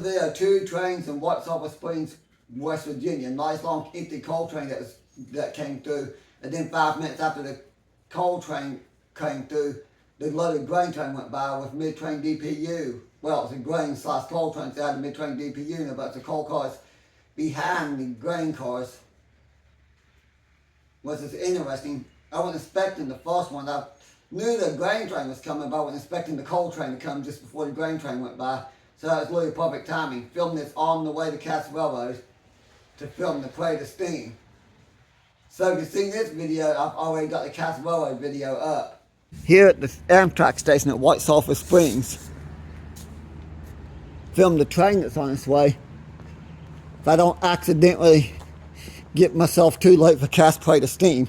is there are two trains in White Sulphur Springs, West Virginia. A nice long empty coal train that came through. And then 5 minutes after the coal train came through, the loaded grain train went by with mid-train DPU. Well, it's a grain / coal train, so it had a mid-train DPU in it, but it's the coal cars behind the grain cars. Which is interesting. I wasn't expecting the first one. I knew the grain train was coming, but I wasn't expecting the coal train to come just before the grain train went by. So that was really perfect timing. Filming this on the way to Cass Railroad to film the Parade of Steam. So if you've seen this video, I've already got the Cass Railroad video up. Here at the Amtrak station at White Sulphur Springs. Film the train that's on its way. If I don't accidentally get myself too late for Cass Parade of Steam,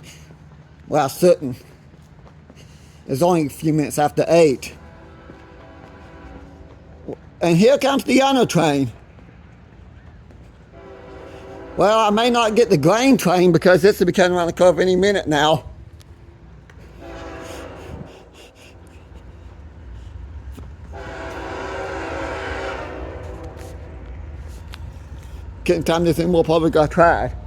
well, certain. It's only a few minutes after 8. And here comes the other train. Well, I may not get the grain train because this will be coming around the curve any minute now. Getting time this thing will probably go tried.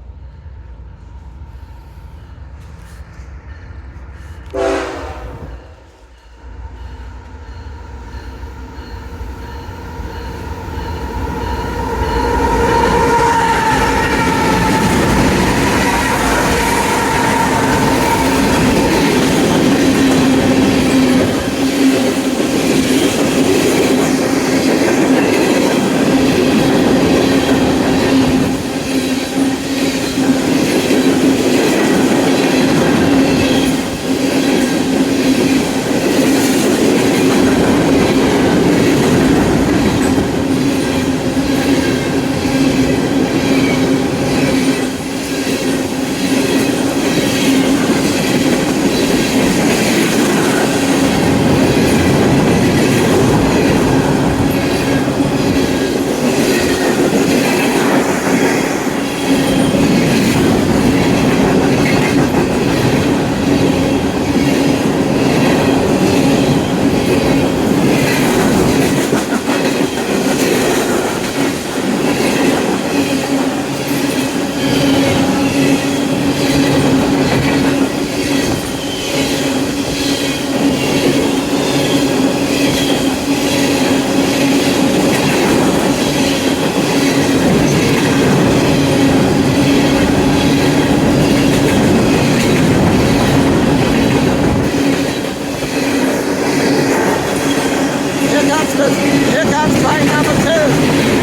Here comes train number 2.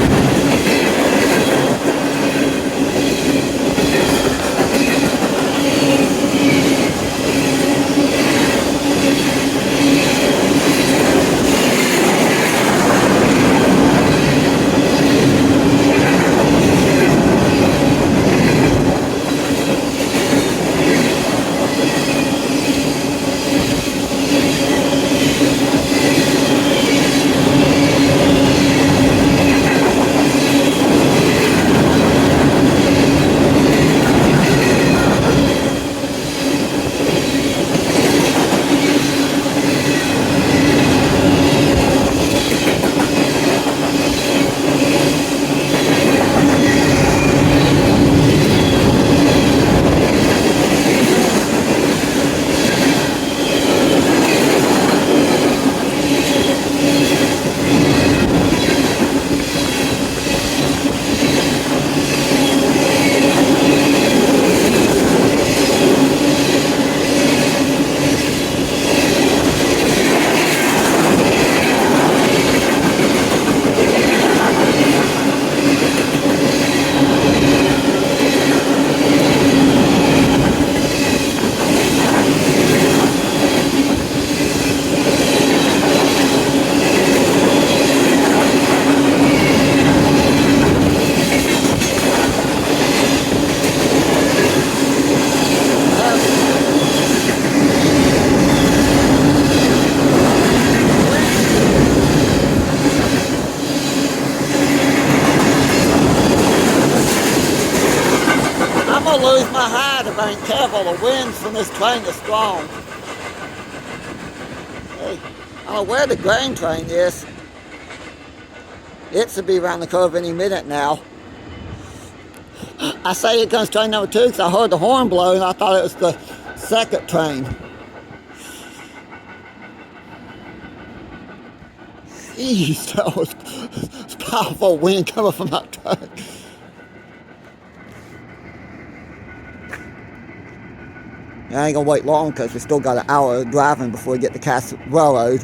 Lose my hide if I ain't careful. The wind from this train is strong. Hey, I don't know where the grain train is. It should be around the curve any minute now. I say it comes train number 2 because I heard the horn blow and I thought it was the second train. Jeez, that was powerful wind coming from that train. I ain't gonna wait long because we still got an hour of driving before we get to Cass Railroad.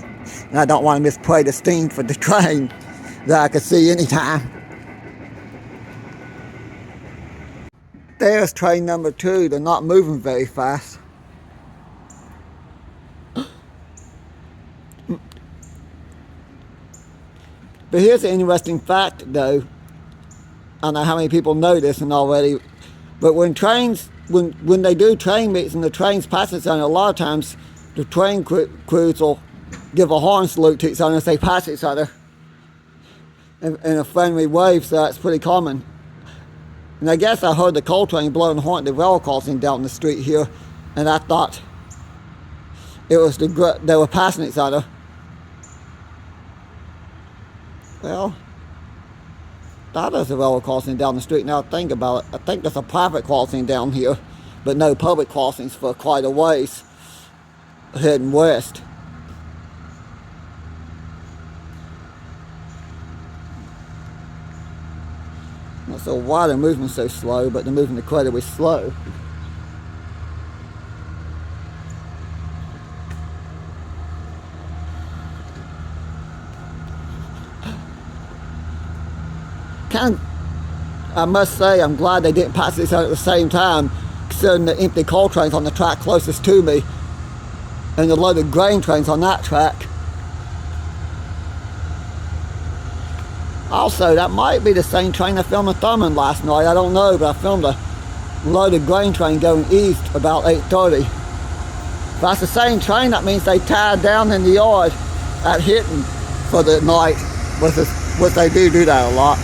And I don't want to miss Prada Steam for the train that I could see anytime. There's train number 2. They're not moving very fast. But here's an interesting fact though. I don't know how many people know this and already, but when trains, when they do train meets and the trains pass each other, a lot of times the train crews will give a horn salute to each other as they pass each other in a friendly way, so that's pretty common. And I guess I heard the coal train blowing the horn at the rail crossing down the street here, and I thought it was they were passing each other. Well, that is a railroad crossing down the street. Now I think about it, I think there's a private crossing down here, but no public crossings for quite a ways heading west. Not sure why they're moving so slow, but they're moving incredibly slow. I must say, I'm glad they didn't pass each other at the same time, considering the empty coal trains on the track closest to me and the loaded grain trains on that track. Also, that might be the same train I filmed in Thurman last night. I don't know, but I filmed a loaded grain train going east about 8:30. If that's the same train, that means they tied down in the yard at Hinton for the night, which they do that a lot.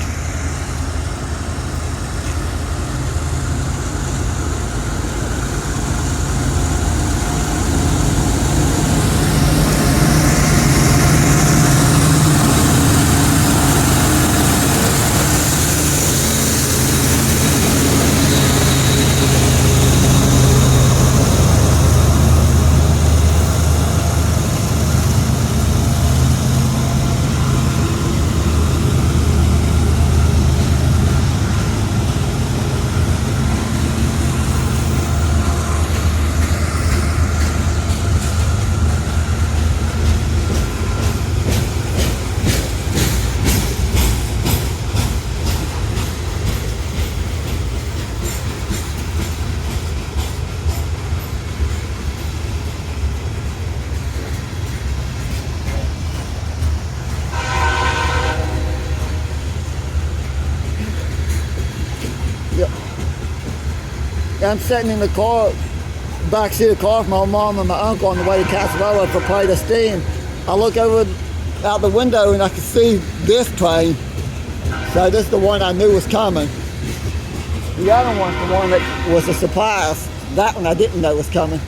I'm sitting in the car, backseat of the car with my mom and my uncle on the way to Casablanca for Prada Steam. I look over out the window and I can see this train. So this is the one I knew was coming. The other one's the one that was a surprise. That one I didn't know was coming.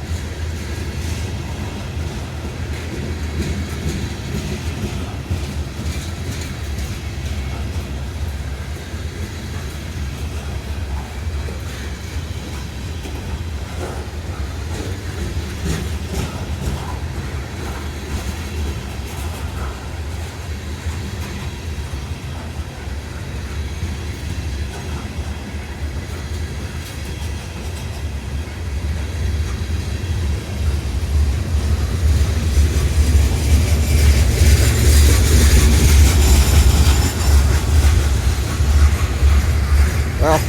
Well,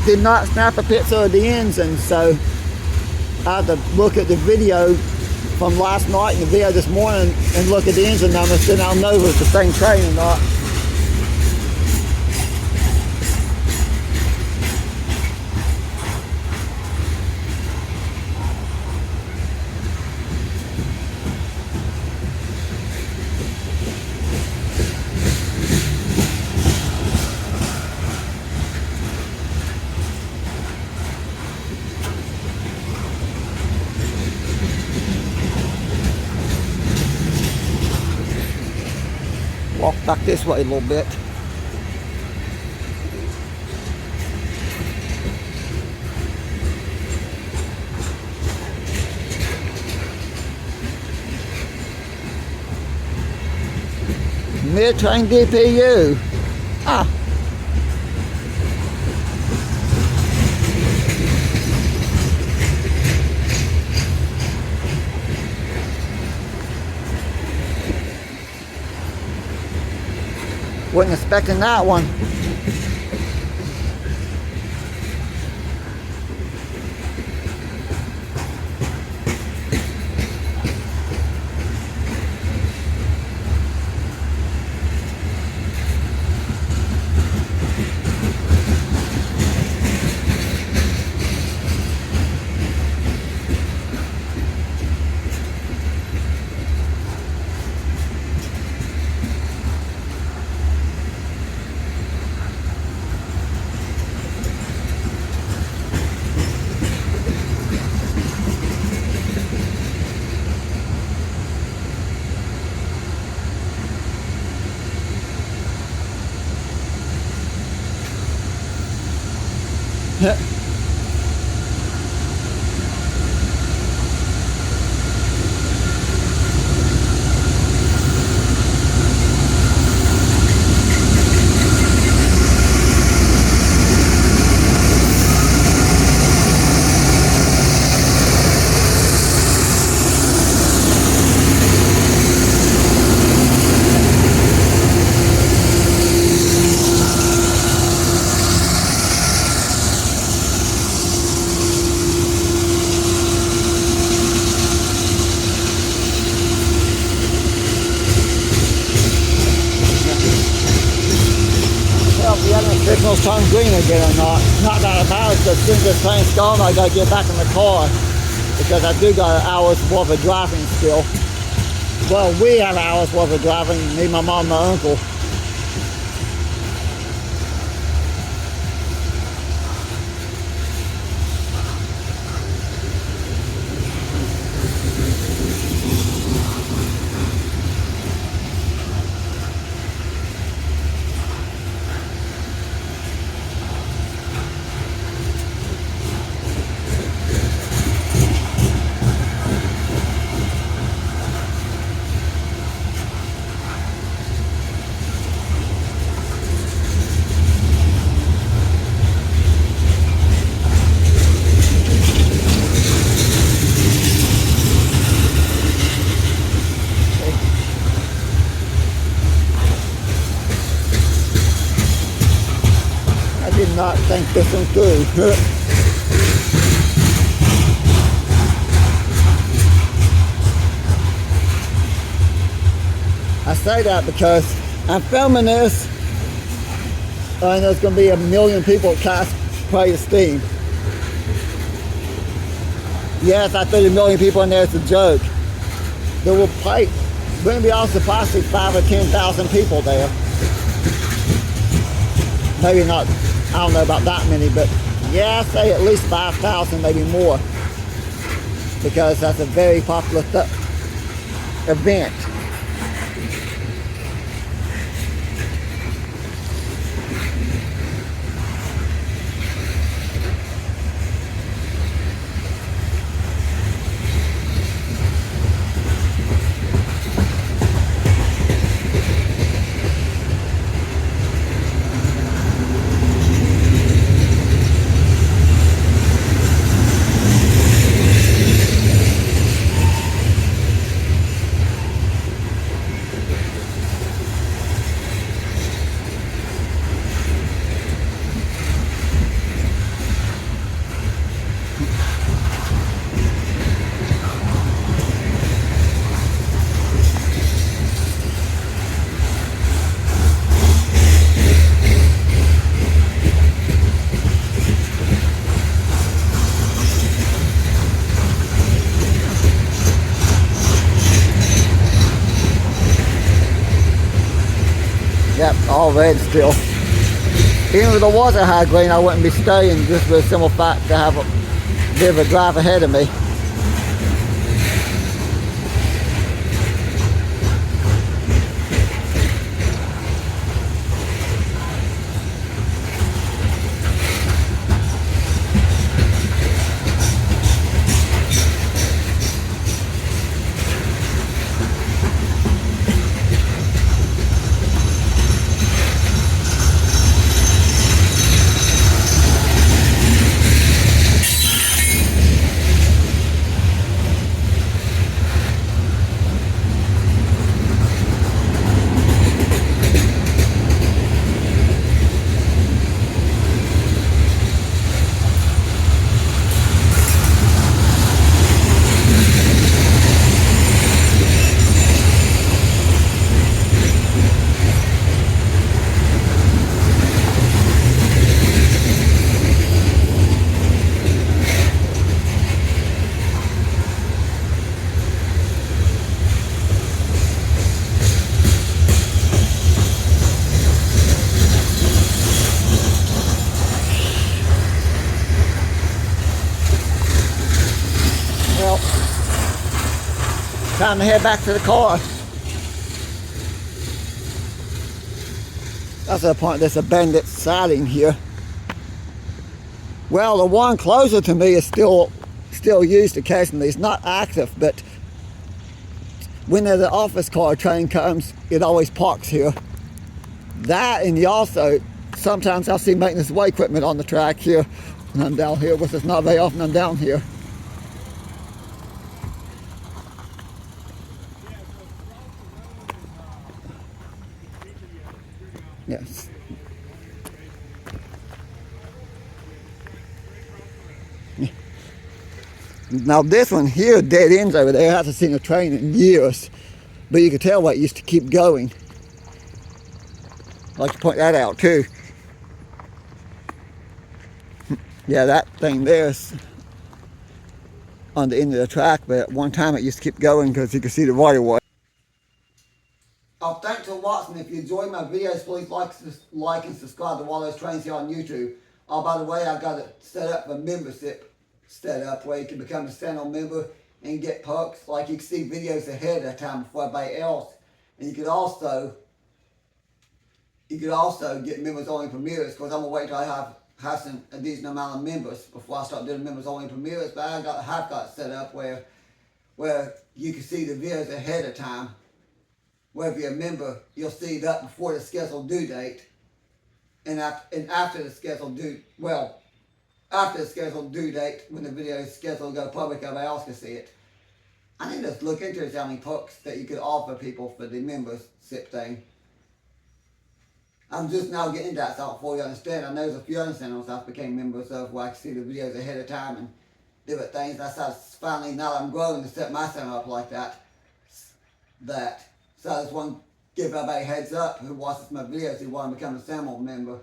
did not snap a picture of the engine, so I had to look at the video from last night and the video this morning and look at the engine numbers, then I'll know if it's the same train or not. Walk back this way a little bit. Mid-train DPU. Ah. Wasn't expecting that one. Signals turn green again or not. Not that it matters, because as soon as this train's gone, I gotta get back in the car because I do got an hour's worth of driving still. Well, we have an hour's worth of driving, me, my mom, and my uncle. I did not think this one through. I say that because I'm filming this and there's going to be 1 million people at Cast Play the Steam. Yes, I threw 1 million people in there as a joke. There will probably, we're going to be also possibly 5,000 or 10,000 people there. Maybe not, I don't know about that many, but yeah, I say at least 5,000, maybe more. Because that's a very popular event. Yep, all red still. Even if there was a high green, I wouldn't be staying just for the simple fact to have a bit of a drive ahead of me. Time to head back to the car. That's the point of this abandoned siding here. Well, the one closer to me is still used occasionally. It's not active, but when the office car train comes, it always parks here. That, and you also, sometimes I'll see maintenance way equipment on the track here when I'm down here, which is not very often I'm down here. Yes. Now this one here, dead ends over there. I haven't seen a train in years, but you can tell why it used to keep going. I'd like to point that out too. Yeah, that thing there's on the end of the track, but at one time it used to keep going because you could see the right of way. Thanks for watching. If you enjoy my videos, please like and subscribe to Wallows Trains here on YouTube. By the way, I got it set up for membership set up where you can become a stand-on member and get perks. Like you can see videos ahead of time before everybody else. And you could also get members only premieres, because I'm gonna wait till I have a decent amount of members before I start doing members only premieres. But I have got it set up where you can see the videos ahead of time. Where if you're a member, you'll see that before the scheduled due date, and after the scheduled due date, when the video is scheduled to go public, everybody else can see it. I need to look into how many perks that you could offer people for the membership thing. I'm just now getting that, so I don't fully understand. I know there's a few other channels I became members of where I can see the videos ahead of time and different things. That's how finally, now that I'm growing, to set my channel up like that. So I just want to give everybody a heads up who watches my videos who want to become a channel member.